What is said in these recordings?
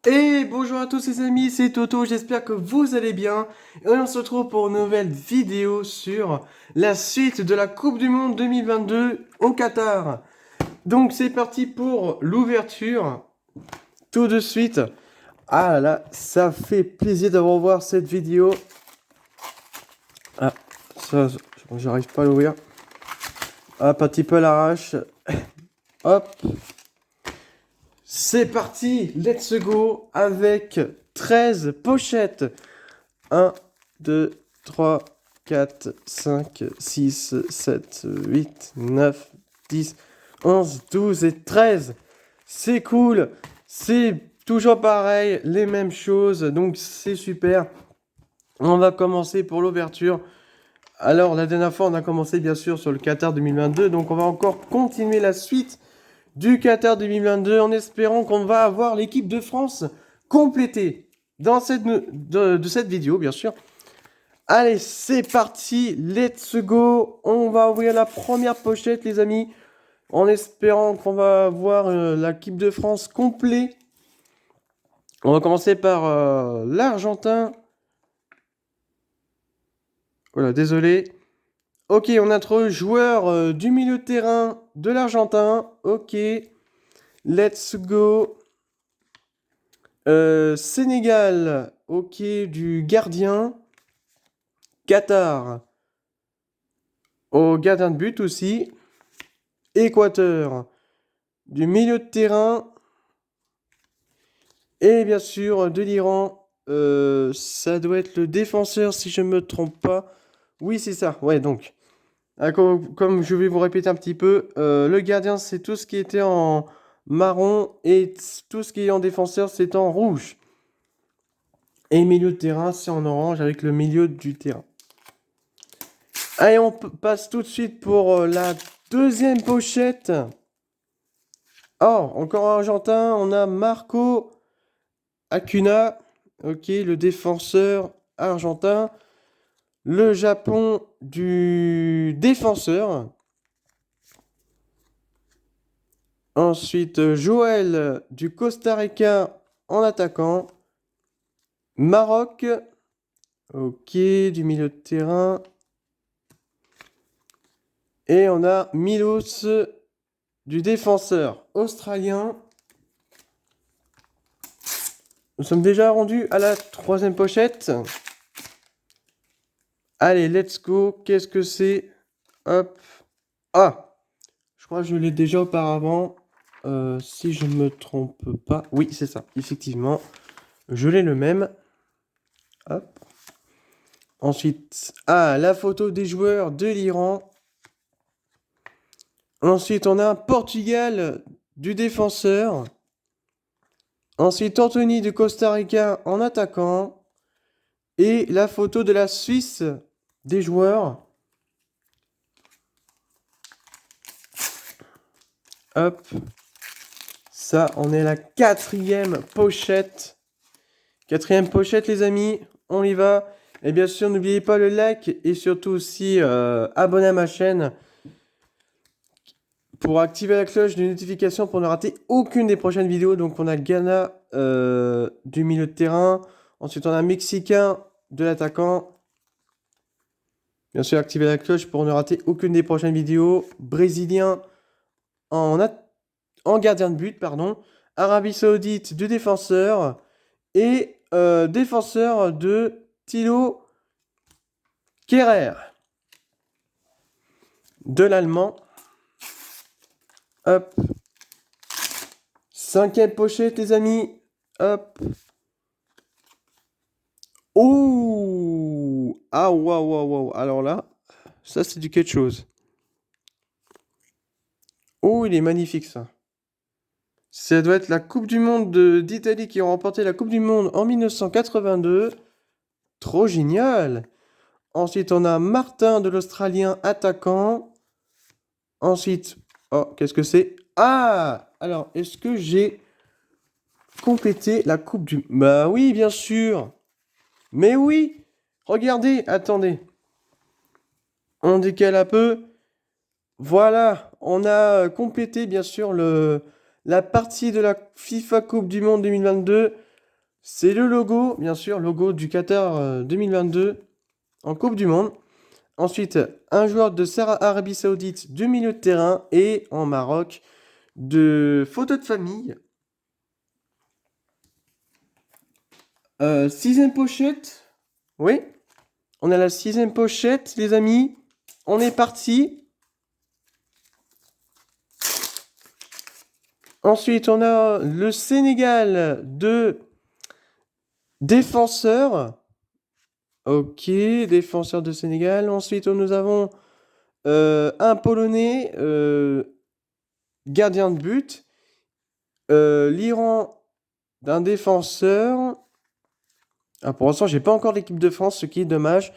Et bonjour à tous les amis, c'est Toto, j'espère que vous allez bien. Et on se retrouve pour une nouvelle vidéo sur la suite de la Coupe du Monde 2022 au Qatar. Donc c'est parti pour l'ouverture, tout de suite. Ah là, ça fait plaisir de revoir cette vidéo. Ah, ça, j'arrive pas à l'ouvrir. Hop, un petit peu à l'arrache. Hop, c'est parti, let's go, avec 13 pochettes. 1, 2, 3, 4, 5, 6, 7, 8, 9, 10, 11, 12 et 13. C'est cool. C'est toujours pareil, les mêmes choses. Donc c'est super. On va commencer pour l'ouverture. Alors la dernière fois, on a commencé bien sûr sur le Qatar 2022. Donc on va encore continuer la suite du Qatar 2022 en espérant qu'on va avoir l'équipe de France complétée dans de cette vidéo, bien sûr. Allez, c'est parti, let's go. On va ouvrir la première pochette, les amis, en espérant qu'on va voir l'équipe de France complet. On va commencer par l'Argentin. Voilà, désolé. Ok, on a notre joueur du milieu de terrain de l'Argentin. Ok, let's go. Sénégal, ok, du gardien. Qatar, au gardien de but aussi. Équateur, du milieu de terrain. Et bien sûr, de l'Iran, ça doit être le défenseur si je ne me trompe pas. Oui, c'est ça. Ouais, donc, comme je vais vous répéter un petit peu, le gardien, c'est tout ce qui était en marron et tout ce qui est en défenseur, c'est en rouge. Et milieu de terrain, c'est en orange avec le milieu du terrain. Allez, on passe tout de suite pour la deuxième pochette. Oh, encore un argentin, on a Marco Acuna, ok, le défenseur argentin. Le Japon du défenseur. Ensuite, Joël du Costa Rica en attaquant. Maroc, ok, du milieu de terrain. Et on a Milos du défenseur australien. Nous sommes déjà rendus à la troisième pochette. Allez, let's go. Qu'est-ce que c'est? Hop. Ah, je crois que je l'ai déjà auparavant. Si je ne me trompe pas. Oui, c'est ça, effectivement. Je l'ai le même. Hop. Ensuite, la photo des joueurs de l'Iran. Ensuite, on a un Portugal du défenseur. Ensuite, Anthony de Costa Rica en attaquant. Et la photo de la Suisse des joueurs. Hop. Ça, on est à la quatrième pochette. Quatrième pochette, les amis. On y va. Et bien sûr, n'oubliez pas le like et surtout aussi abonner à ma chaîne pour activer la cloche de notification pour ne rater aucune des prochaines vidéos. Donc on a Ghana du milieu de terrain. Ensuite on a Mexicain de l'attaquant. Bien sûr, activer la cloche pour ne rater aucune des prochaines vidéos. Brésilien en gardien de but, pardon. Arabie Saoudite du défenseur. Et défenseur de Thilo Kehrer de l'allemand. Hop. Cinquième pochette, les amis. Hop. Oh! Ah, waouh, waouh, waouh. Alors là, ça, c'est du quelque chose. Oh, il est magnifique, ça. Ça doit être la Coupe du Monde d'Italie qui ont remporté la Coupe du Monde en 1982. Trop génial! Ensuite, on a Martin de l'Australien attaquant. Ensuite, oh, qu'est-ce que c'est? Ah! Alors, est-ce que j'ai complété la Coupe du... Bah oui, bien sûr! Mais oui! Regardez, attendez. On décale un peu. Voilà, on a complété bien sûr la partie de la FIFA Coupe du Monde 2022 C'est le logo, bien sûr, logo du Qatar 2022 en Coupe du Monde. Ensuite, un joueur de Arabie Saoudite du milieu de terrain et en Maroc de photos de famille. Sixième pochette. Oui, on a la sixième pochette, les amis. On est parti. Ensuite, on a le Sénégal de défenseur. Ok, défenseur de Sénégal. Ensuite, nous avons un Polonais, gardien de but. L'Iran d'un défenseur. Ah, pour l'instant, j'ai pas encore l'équipe de France, ce qui est dommage.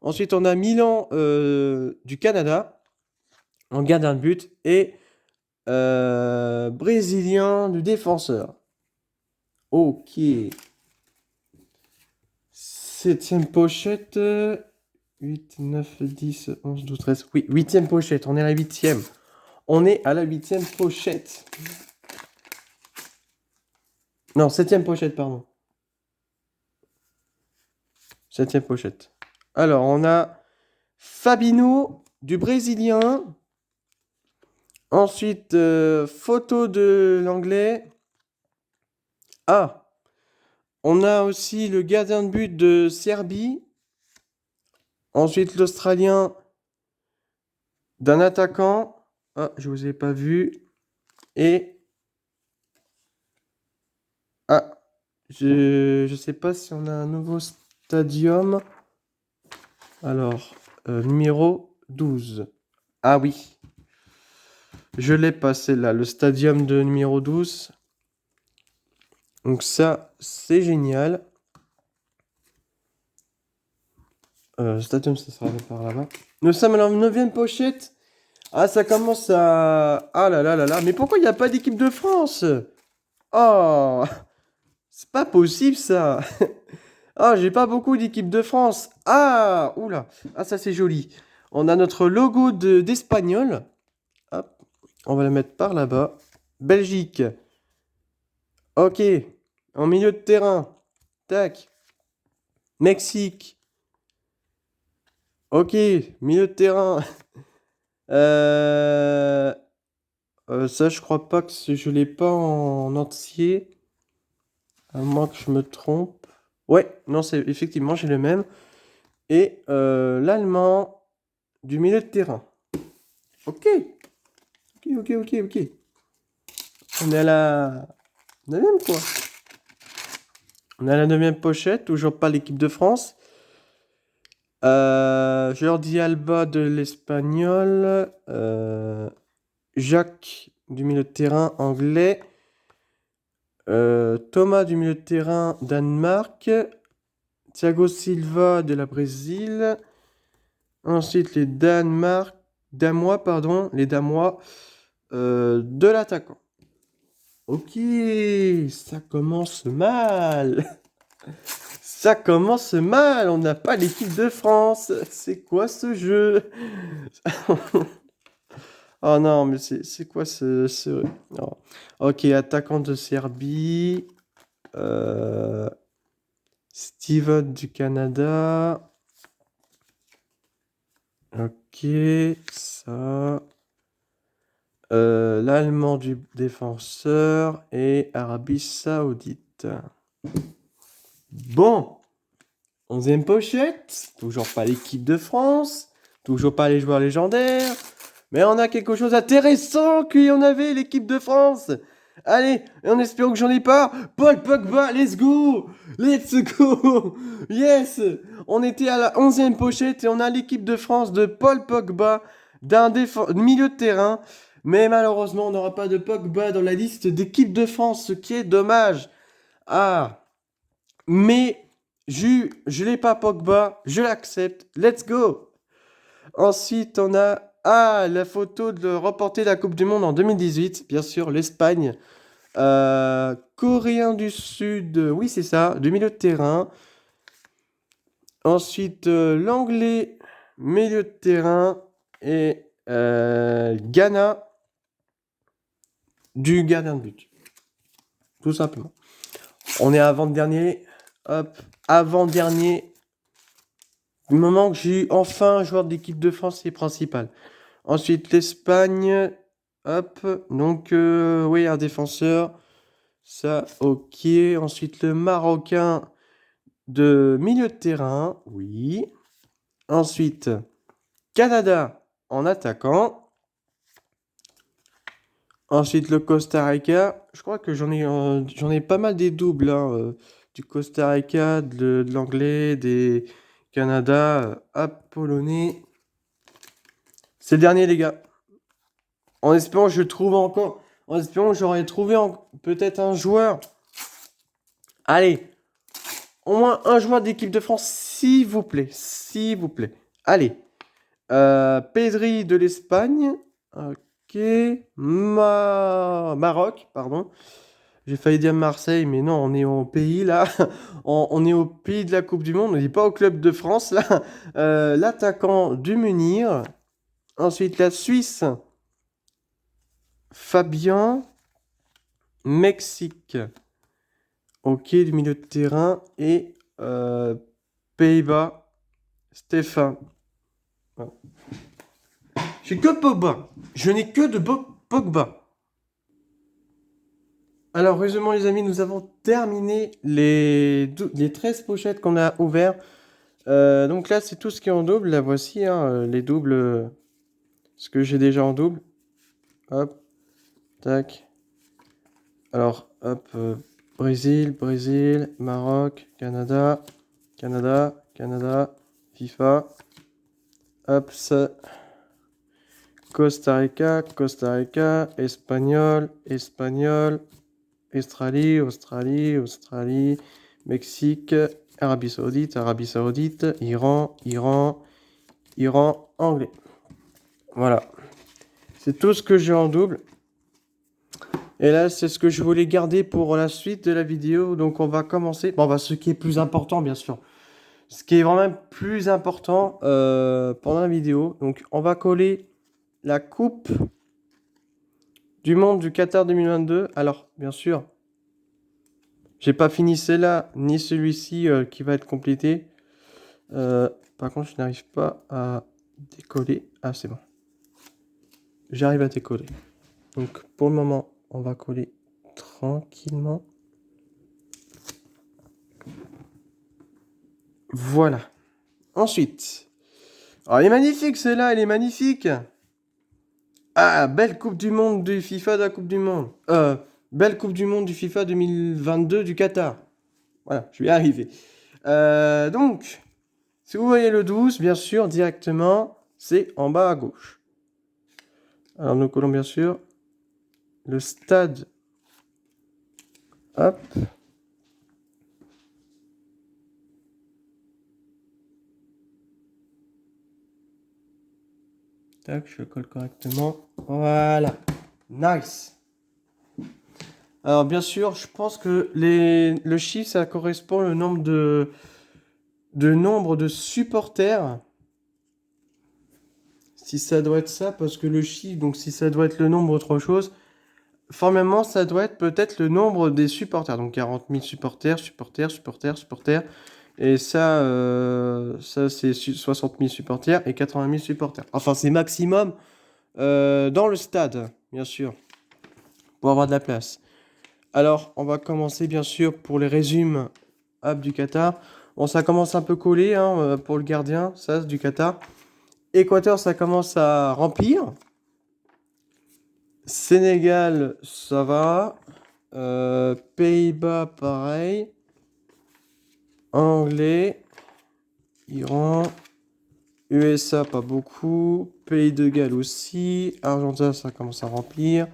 Ensuite, on a Milan du Canada en gardien de but et Brésilien du défenseur. Ok. Septième pochette. 8, 9, 10, 11, 12, 13. Oui, huitième pochette. On est à la huitième. On est à la huitième pochette. Non, septième pochette, pardon. Septième pochette. Alors, on a Fabinho du Brésilien. Ensuite, photo de l'anglais. Ah, on a aussi le gardien de but de Serbie. Ensuite, l'Australien d'un attaquant. Ah, je vous ai pas vu. Et... Ah, je sais pas si on a un nouveau stadium. Alors, numéro 12. Ah oui. Je l'ai passé là, le stadium de numéro 12. Donc ça, c'est génial. Stadium, ça sera par là-bas. Nous sommes à la 9e pochette. Ah, ça commence à... Ah là là là là. Mais pourquoi il n'y a pas d'équipe de France? Oh, c'est pas possible ça. Ah, j'ai pas beaucoup d'équipe de France. Ah, oula. Ah, ça c'est joli. On a notre logo d'Espagnol. Hop, on va le mettre par là-bas. Belgique. Ok. En milieu de terrain. Tac. Mexique. Ok. Milieu de terrain. Ça, je crois pas que je l'ai pas en entier. À moins que je me trompe. Ouais, non, c'est effectivement, j'ai le même. Et l'allemand du milieu de terrain. Ok. Ok. On est à la 9e, quoi. On est à la 9e pochette, toujours pas l'équipe de France. Jordi Alba de l'Espagnol. Jacques du milieu de terrain anglais. Thomas du milieu de terrain Danemark. Thiago Silva de la Brésil. Ensuite les Damois, de l'attaquant. Ok, ça commence mal. Ça commence mal. On n'a pas l'équipe de France. C'est quoi ce jeu? Oh non, mais c'est quoi ce... Non. Ok, attaquant de Serbie. Steven du Canada. Ok, ça. L'allemand du défenseur et Arabie Saoudite. Bon, 11e pochette. Toujours pas l'équipe de France. Toujours pas les joueurs légendaires. Mais on a quelque chose d'intéressant qu'on avait l'équipe de France. Allez, en espérant que j'en ai pas. Paul Pogba, let's go. Let's go. Yes. On était à la 11e pochette et on a l'équipe de France de Paul Pogba, d'un milieu de terrain. Mais malheureusement, on n'aura pas de Pogba dans la liste d'équipe de France, ce qui est dommage. Ah, mais je l'ai pas Pogba, je l'accepte. Let's go. Ensuite, on a la photo de remporter la Coupe du Monde en 2018, bien sûr, l'Espagne. Coréen du Sud, oui, c'est ça, du milieu de terrain. Ensuite, l'anglais, milieu de terrain. Et Ghana, du gardien de but. Tout simplement. On est avant-dernier. Hop, avant-dernier. Du moment que j'ai eu enfin un joueur d'équipe de France, c'est principal. Ensuite, l'Espagne. Hop, donc, oui, un défenseur. Ça, ok. Ensuite, le Marocain de milieu de terrain. Oui. Ensuite, Canada en attaquant. Ensuite, le Costa Rica. Je crois que j'en ai pas mal des doubles, hein, du Costa Rica, de l'anglais, des Canada, hop, polonais. C'est le dernier, les gars. En espérant que je trouve encore. En espérant que j'aurais trouvé peut-être un joueur. Allez, au moins un joueur d'équipe de France, s'il vous plaît. S'il vous plaît. Allez. Pedri de l'Espagne. Ok. Maroc, pardon. J'ai failli dire Marseille, mais non, on est au pays là. On est au pays de la Coupe du Monde. On n'est pas au club de France là. L'attaquant du Munir. Ensuite, la Suisse. Fabien. Mexique. Ok, du milieu de terrain. Et Pays-Bas. Stéphane. Voilà. J'ai que Pogba. Je n'ai que de Pogba. Alors, heureusement, les amis, nous avons terminé les 13 pochettes qu'on a ouvertes. Donc là, c'est tout ce qui est en double. La voici, hein, les doubles. Ce que j'ai déjà en double. Hop. Tac. Alors, hop. Brésil, Maroc, Canada, FIFA. Hop, ça. Costa Rica, Espagnol, Australie, Mexique, Arabie Saoudite, Iran, anglais. Voilà. C'est tout ce que j'ai en double. Et là, c'est ce que je voulais garder pour la suite de la vidéo. Donc, on va commencer. Bon, ce qui est plus important, bien sûr. Ce qui est vraiment plus important pendant la vidéo. Donc, on va coller la coupe du monde du Qatar 2022. Alors, bien sûr, j'ai pas fini celle-là, ni celui-ci qui va être complété. Par contre, je n'arrive pas à décoller. Ah, c'est bon. J'arrive à décoller. Donc, pour le moment, on va coller tranquillement. Voilà. Ensuite. Oh, elle est magnifique, celle-là, elle est magnifique. Ah, belle Coupe du Monde du FIFA de la Coupe du Monde. Belle Coupe du Monde du FIFA 2022 du Qatar. Voilà, je vais y arriver. Donc, si vous voyez le 12, bien sûr, directement, c'est en bas à gauche. Alors, nous collons bien sûr le stade. Hop. Tac, je le colle correctement. Voilà. Nice. Alors, bien sûr, je pense que le chiffre, ça correspond au nombre de supporters. Si ça doit être ça, parce que le chiffre, donc si ça doit être le nombre autre chose, formellement, ça doit être peut-être le nombre des supporters. Donc 40 000 supporters. Et ça, c'est 60 000 supporters et 80 000 supporters. Enfin, c'est maximum dans le stade, bien sûr, pour avoir de la place. Alors, on va commencer, bien sûr, pour les résumes du Qatar. Bon, ça commence un peu collé pour le gardien, ça, du Qatar. Équateur, ça commence à remplir. Sénégal, ça va. Pays-Bas, pareil. Anglais. Iran. USA, pas beaucoup. Pays de Galles aussi. Argentin, ça commence à remplir.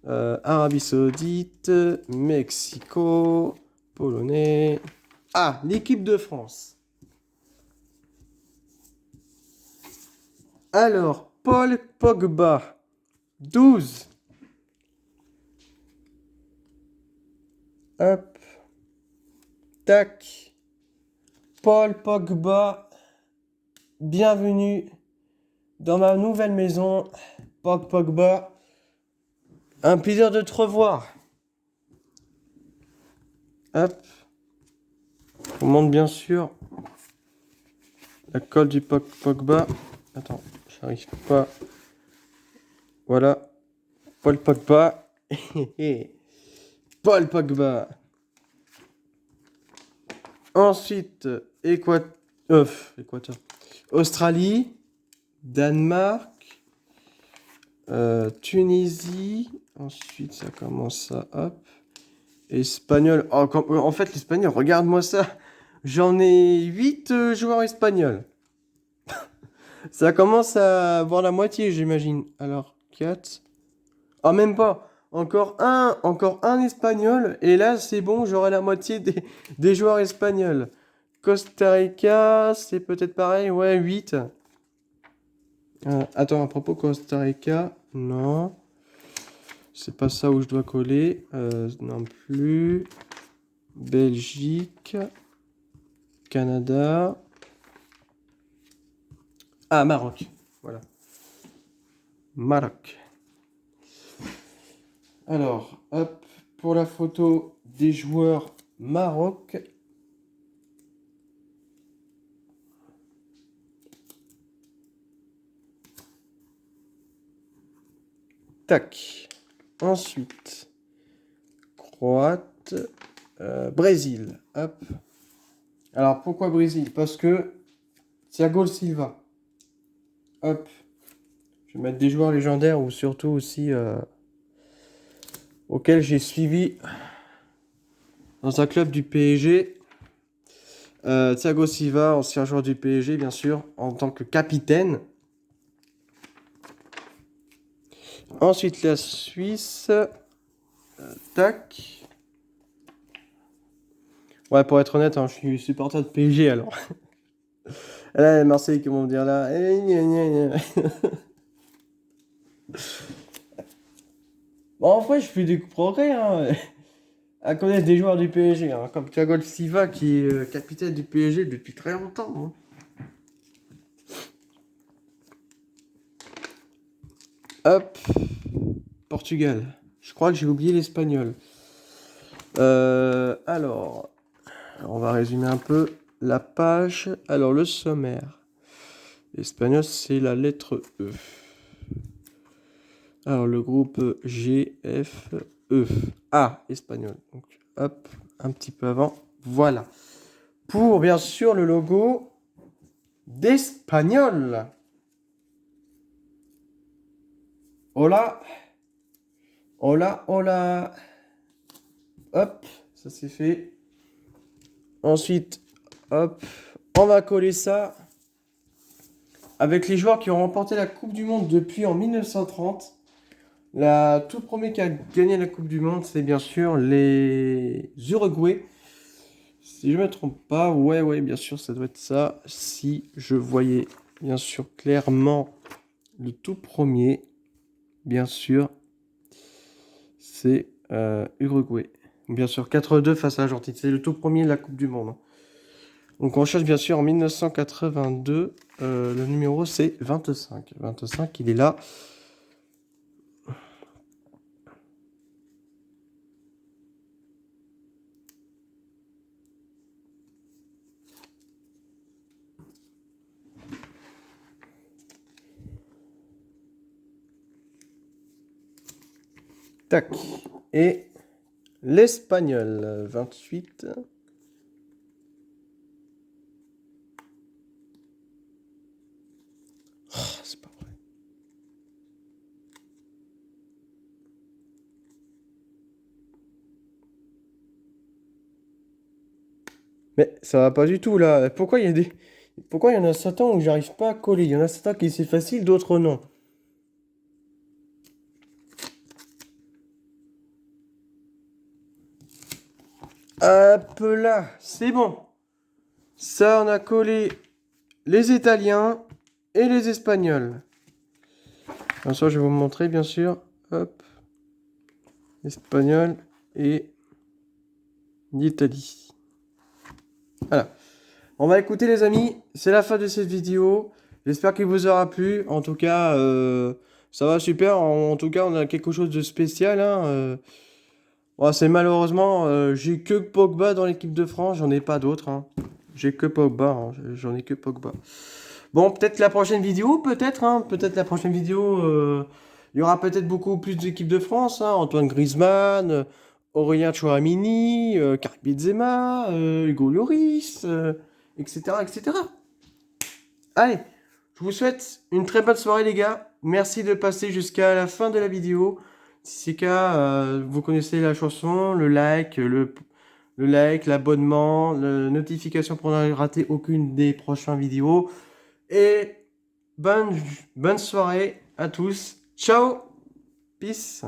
Arabie Saoudite. Mexico. Polonais. Ah, l'équipe de France. Alors, Paul Pogba. 12. Hop. Tac. Paul Pogba. Bienvenue dans ma nouvelle maison. Pogba. Un plaisir de te revoir. Hop. On monte bien sûr la colle du Pogba. Attends, j'arrive pas. Voilà. Paul Pogba. Paul Pogba. Ensuite, Équateur. Australie. Danemark. Tunisie. Ensuite, ça commence à... Hop. Espagnol. Oh, en fait, l'espagnol, regarde-moi ça. J'en ai 8 joueurs espagnols. Ça commence à avoir la moitié, j'imagine. Alors, 4. Ah, même pas. Encore un espagnol. Et là, c'est bon, j'aurai la moitié des joueurs espagnols. Costa Rica, c'est peut-être pareil. Ouais, 8. Attends, à propos Costa Rica, non. C'est pas ça où je dois coller. Non plus. Belgique. Canada. Ah, Maroc. Voilà. Maroc. Alors, hop, pour la photo des joueurs Maroc. Tac. Ensuite, Croate. Brésil. Hop. Alors, pourquoi Brésil? Parce que Thiago Silva. Hop. Je vais mettre des joueurs légendaires ou surtout aussi auxquels j'ai suivi dans un club du PSG. Thiago Silva, ancien joueur du PSG, bien sûr, en tant que capitaine. Ensuite, la Suisse. Tac. Ouais, pour être honnête, hein, je suis supporter de PSG alors. Là, Marseille, comment dire là? Bon, en vrai, je fais des progrès hein, à connaître des joueurs du PSG, hein, comme Thiago Silva qui est capitaine du PSG depuis très longtemps. Hein. Hop, Portugal. Je crois que j'ai oublié l'espagnol. Alors, on va résumer un peu la page. Alors, le sommaire. L'espagnol, c'est la lettre E. Alors, le groupe G, F, E. A, espagnol. Donc, hop, un petit peu avant. Voilà. Pour, bien sûr, le logo d'Espagnol. Hola. Hola, hola. Hop, ça c'est fait. Ensuite, hop, on va coller ça avec les joueurs qui ont remporté la Coupe du Monde depuis en 1930. La tout premier qui a gagné la Coupe du Monde, c'est bien sûr les Uruguay. Si je ne me trompe pas, ouais, bien sûr, ça doit être ça. Si je voyais bien sûr clairement le tout premier, bien sûr, c'est Uruguay. Bien sûr, 4-2 face à l'Argentine. C'est le tout premier de la Coupe du Monde. Donc on cherche bien sûr en 1982. Le numéro c'est 25. 25, il est là. Tac. Et l'espagnol, 28. Oh, c'est pas vrai. Mais ça va pas du tout là. Pourquoi il y en a certains où j'arrive pas à coller? Il y en a certains qui c'est facile, d'autres non. Hop là, c'est bon. Ça, on a collé les Italiens et les Espagnols. Alors ça, je vais vous montrer, bien sûr. Hop. Espagnol et l'Italie. Voilà. On va écouter, les amis. C'est la fin de cette vidéo. J'espère qu'il vous aura plu. En tout cas, ça va super. En tout cas, on a quelque chose de spécial. Hein, Ouais, c'est malheureusement, j'ai que Pogba dans l'équipe de France, j'en ai pas d'autres, hein. J'ai que Pogba, hein, j'en ai que Pogba. Bon, peut-être la prochaine vidéo, peut-être, hein, peut-être la prochaine vidéo, il y aura peut-être beaucoup plus d'équipes de France, hein, Antoine Griezmann, Aurélien Tchouamini, Karim Benzema, Hugo Lloris, etc., etc. Allez, je vous souhaite une très bonne soirée les gars. Merci de passer jusqu'à la fin de la vidéo. Si c'est le cas, vous connaissez la chanson, le like, l'abonnement, la notification pour ne rater aucune des prochaines vidéos. Et bonne, bonne soirée à tous. Ciao. Peace.